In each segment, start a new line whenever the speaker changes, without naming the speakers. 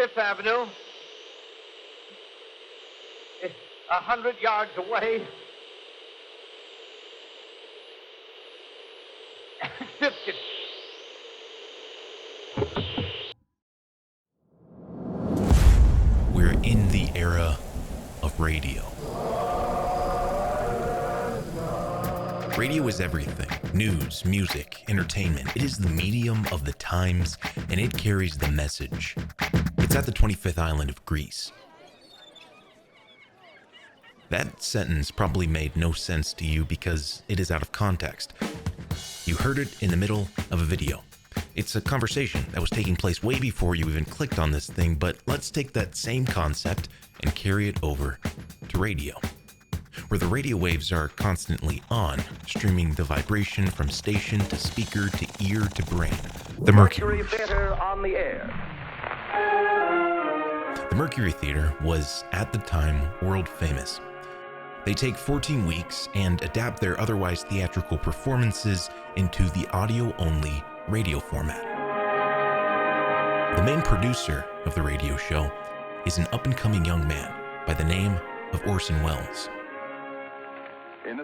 Fifth Avenue. It's 100 yards away. Biscuit.
We're in the era of radio. Radio is everything. News, music, entertainment. It is the medium of the times, and it carries the message. It's at the 25th island of Greece. That sentence probably made no sense to you because it is out of context. You heard it in the middle of a video. It's a conversation that was taking place way before you even clicked on this thing, but let's take that same concept and carry it over to radio, where the radio waves are constantly on, streaming the vibration from station to speaker to ear to brain. The Mercury
Theater on the air.
The Mercury Theater was, at the time, world famous. They take 14 weeks and adapt their otherwise theatrical performances into the audio-only radio format. The main producer of the radio show is an up-and-coming young man by the name of Orson Welles. In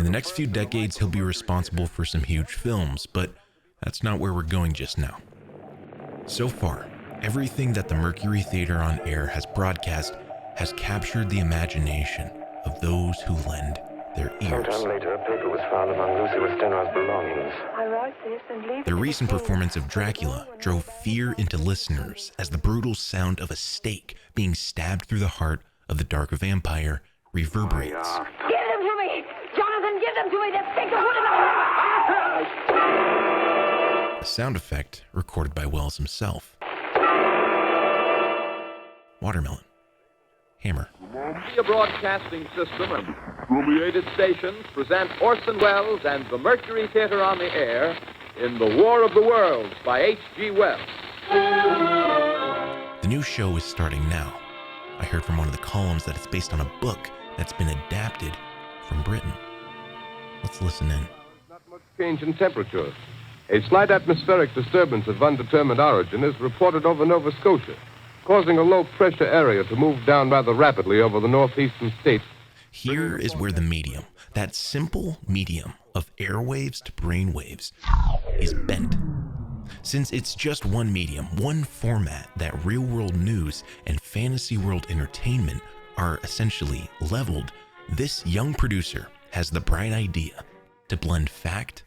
the next few decades, he'll be responsible for some huge films, but that's not where we're going just now. So far, everything that the Mercury Theater on Air has broadcast has captured the imagination of those who lend their ears.
Sometime later, a paper was found among Lucy Westenra's belongings.
I wrote this and leave
Their recent performance of Dracula drove fear into listeners as the brutal sound of a stake being stabbed through the heart of the dark vampire reverberates.
Give them to me! Jonathan, give them to me! They'll stick the wood in the heart!
A sound effect recorded by Welles himself. Watermelon. Hammer.
Media Broadcasting System and affiliated stations present Orson Welles and the Mercury Theater on the Air in The War of the Worlds by H.G. Wells.
The new show is starting now. I heard from one of the columns that it's based on a book that's been adapted from Britain. Let's listen in.
Not much change in temperature. A slight atmospheric disturbance of undetermined origin is reported over Nova Scotia, causing a low-pressure area to move down rather rapidly over the northeastern states.
Here is where the medium, that simple medium of airwaves to brainwaves, is bent. Since it's just one medium, one format, that real-world news and fantasy world entertainment are essentially leveled, this young producer has the bright idea to blend fact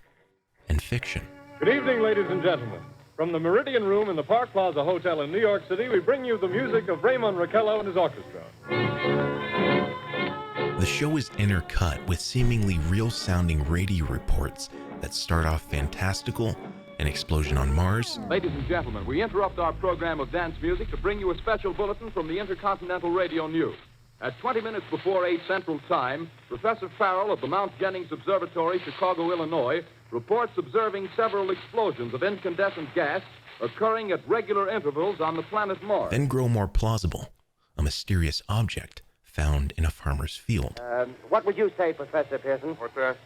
and fiction.
Good evening, ladies and gentlemen. From the Meridian Room in the Park Plaza Hotel in New York City, we bring you the music of Raymond Raquello and his orchestra.
The show is intercut with seemingly real-sounding radio reports that start off fantastical, an explosion on Mars.
Ladies and gentlemen, we interrupt our program of dance music to bring you a special bulletin from the Intercontinental Radio News. At 20 minutes before 8 Central Time, Professor Farrell of the Mount Jennings Observatory, Chicago, Illinois, reports observing several explosions of incandescent gas occurring at regular intervals on the planet Mars.
Then grow more plausible, a mysterious object found in a farmer's field.
What would you say, Professor Pearson?
What's that?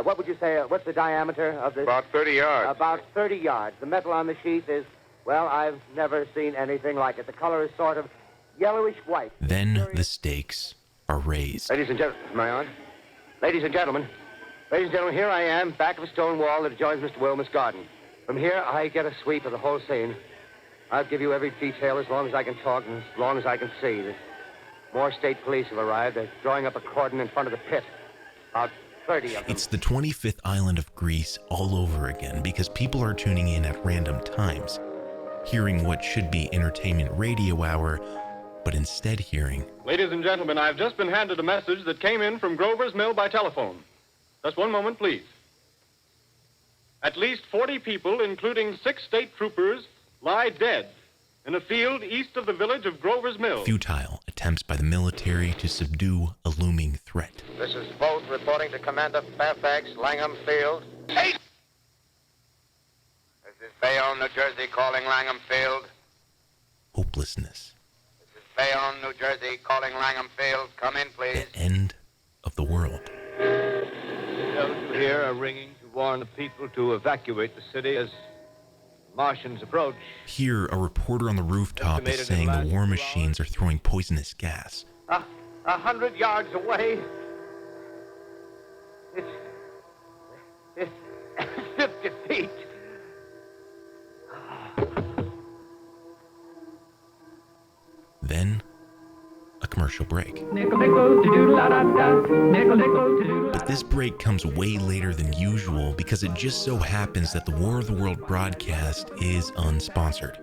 What would you say? What's the diameter of this?
About 30 yards.
About 30 yards. The metal on the sheath is, well, I've never seen anything like it. The color is sort of yellowish white.
Then the stakes are raised.
Ladies and gentlemen, am I on? Ladies and gentlemen, here I am, back of a stone wall that adjoins Mr. Wilmer's garden. From here, I get a sweep of the whole scene. I'll give you every detail as long as I can talk and as long as I can see. More state police have arrived. They're drawing up a cordon in front of the pit. About 30 of them.
It's the 25th island of Greece all over again because people are tuning in at random times, hearing what should be entertainment radio hour, but instead hearing...
Ladies and gentlemen, I've just been handed a message that came in from Grover's Mill by telephone. Just one moment, please. At least 40 people, including 6 state troopers, lie dead in a field east of the village of Grover's Mill.
Futile attempts by the military to subdue a looming threat.
This is Bolt reporting to Commander Fairfax, Langham Field. Hey! This is Bayonne, New Jersey, calling Langham Field.
Hopelessness.
This is Bayonne, New Jersey, calling Langham Field. Come in, please.
The end of the world.
Those who here are ringing to warn the people to evacuate the city as Martians approach.
Here, a reporter on the rooftop is
Estimated
saying
in the
the
last
war
2
machines are throwing poisonous gas.
100 yards away. It's 50 feet.
Then, a commercial break. But this break comes way later than usual because it just so happens that the War of the World broadcast is unsponsored.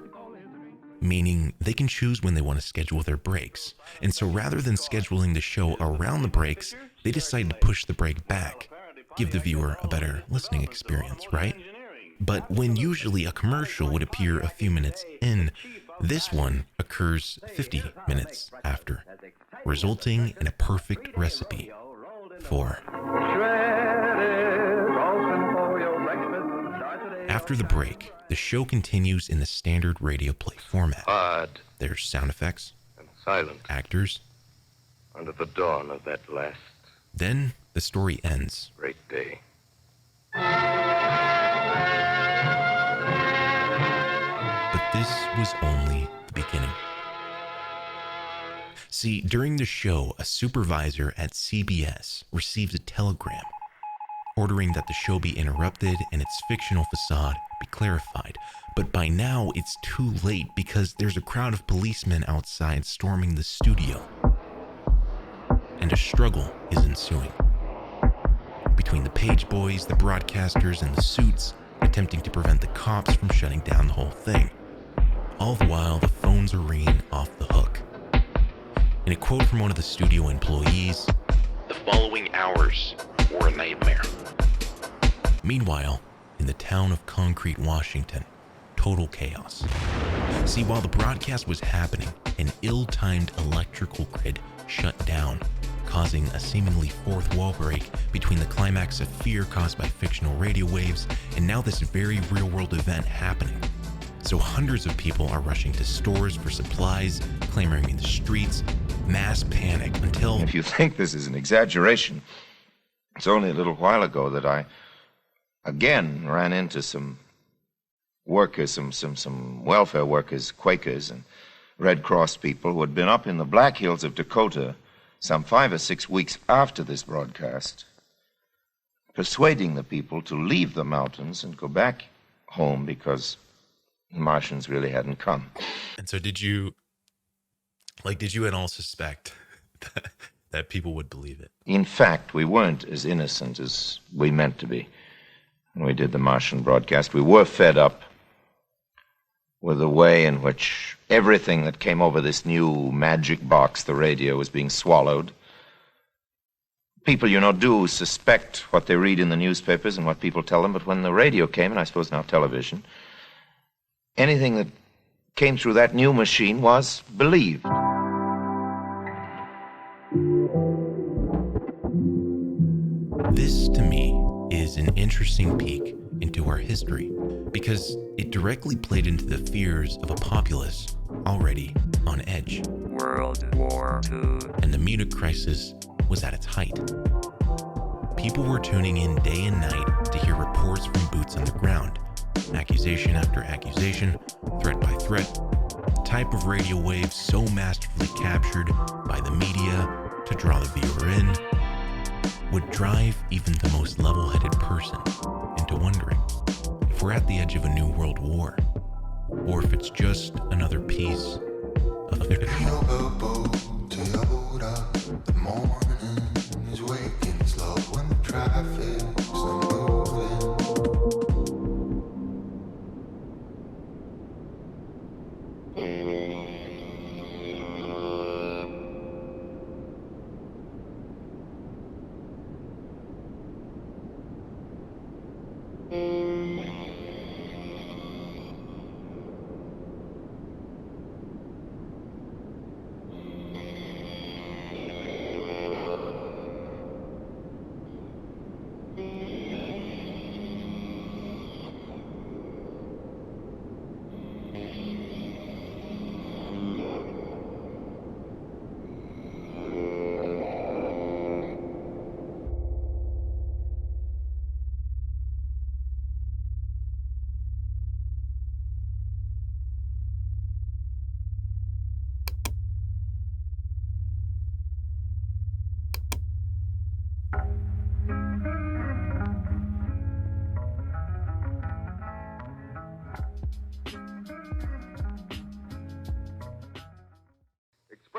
Meaning they can choose when they want to schedule their breaks. And so rather than scheduling the show around the breaks, they decide to push the break back. Give the viewer a better listening experience, right? But when usually a commercial would appear a few minutes in, this one occurs 50 minutes after, resulting in a perfect recipe for... After the break, the show continues in the standard radio play format.
Hard
There's sound effects,
and silent
actors,
under the dawn of that last
then the story ends.
great day.
But this was only the beginning. See, during the show, a supervisor at CBS receives a telegram ordering that the show be interrupted and its fictional facade be clarified. But by now, it's too late because there's a crowd of policemen outside storming the studio. And a struggle is ensuing between the page boys, the broadcasters, and the suits, attempting to prevent the cops from shutting down the whole thing. All the while, the phones are ringing off the hook. In a quote from one of the studio employees, "The following hours were a nightmare." Meanwhile, in the town of Concrete, Washington, total chaos. See, while the broadcast was happening, an ill-timed electrical grid shut down, causing a seemingly fourth wall break between the climax of fear caused by fictional radio waves and now this very real-world event happening. So hundreds of people are rushing to stores for supplies, clamoring in the streets, mass panic until...
If you think this is an exaggeration, it's only a little while ago that I again ran into some workers, some welfare workers, Quakers and Red Cross people who had been up in the Black Hills of Dakota some 5 or 6 weeks after this broadcast, persuading the people to leave the mountains and go back home because the Martians really hadn't come.
And so did you at all suspect that people would believe it?
In fact, we weren't as innocent as we meant to be when we did the Martian broadcast. We were fed up with the way in which everything that came over this new magic box, the radio, was being swallowed. People, you know, do suspect what they read in the newspapers and what people tell them, but when the radio came, and I suppose now television, anything that came through that new machine was believed.
This, to me, is an interesting peek into our history because it directly played into the fears of a populace already on edge.
World War II.
And the Munich crisis was at its height. People were tuning in day and night to hear reports from boots on the ground, accusation after accusation, threat by threat, the type of radio wave so masterfully captured by the media to draw the viewer in would drive even the most level-headed person into wondering if we're at the edge of a new world war, or if it's just another piece of fiction.
The morning is waking slow when the traffic's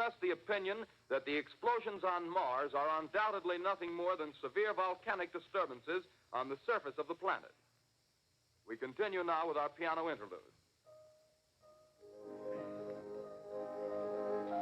expressed the opinion that the explosions on Mars are undoubtedly nothing more than severe volcanic disturbances on the surface of the planet. We continue now with our piano interlude.